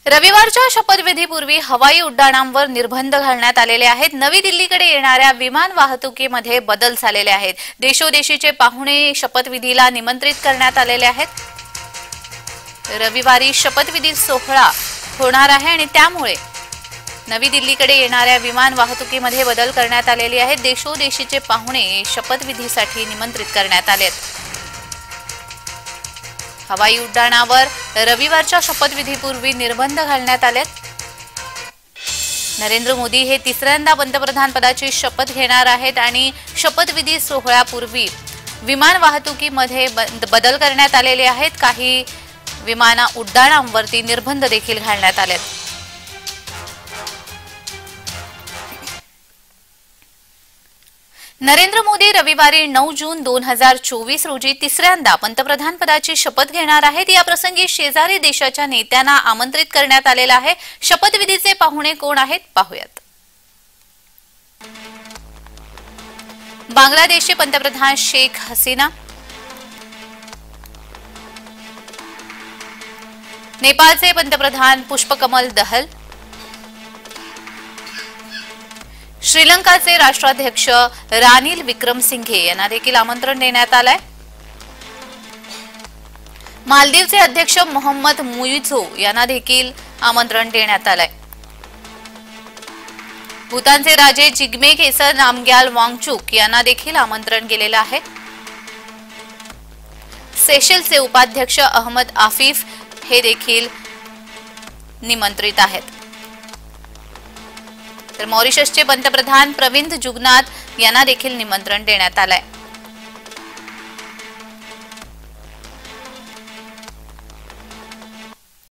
रविवारच्या शपथविधीपूर्वी हवाई उड्डाणांवर निर्बंध घालण्यात आलेले आहेत। नवी दिल्लीकडे येणाऱ्या विमान वाहतुकीमध्ये बदल झालेले आहेत। देशोदेशीचे पाहुणे शपथविधीला निमंत्रित करण्यात आलेले आहेत। रविवारी शपथविधी सोहळा होणार आहे आणि त्यामुळे नवी दिल्लीकडे येणाऱ्या विमान वाहतुकीमध्ये बदल करण्यात आलेले आहेत। देशोदेशीचे पाहुणे शपथविधीसाठी निमंत्रित करण्यात आलेत। हवाई उड्डाणावर रविवारच्या शपथविधीपूर्वी निर्बंध घालण्यात आलेत। नरेंद्र मोदी हे तिसऱ्यांदा पंतप्रधान पदाची शपथ घेणार आहेत आणि शपथविधी सोहळ्यापूर्वी विमान वाहतुकीमध्ये बदल करण्यात आलेले आहेत। काही विमान उड्डाणांवरती निर्बंध देखील घालण्यात आलेत। नरेंद्र मोदी रविवारी 9 जून 2024 रोजी तिसऱ्यांदा पंतप्रधान पदाची शपथ घेणार आहेत। या प्रसंगी शेजारी देशाच्या नेत्यांना आमंत्रित करण्यात आलेलं आहे। शपथविधीचे पाहुणे कोण आहेत पाहूयात। बांगलादेशचे पंतप्रधान शेख हसीना, नेपाळचे पंतप्रधान पुष्पकमल दहल, श्रीलंकाचे राष्ट्राध्यक्ष रानिल विक्रमसिंघे यांना देखील आमंत्रण देण्यात आलंय। मालदीवचे अध्यक्ष मोहम्मद मुइझो यांना देखील आमंत्रण देण्यात आलंय। भूतानचे राजे जिग्मे खेसर नामग्याल वांगचुक यांना देखील आमंत्रण गेलेलं आहे। सेशेल्सचे उपाध्यक्ष अहमद आफिफ हे देखील निमंत्रित आहेत। तर मॉरिशसचे पंतप्रधान प्रविंद जुगनाथ यांना देखील निमंत्रण देण्यात आलंय।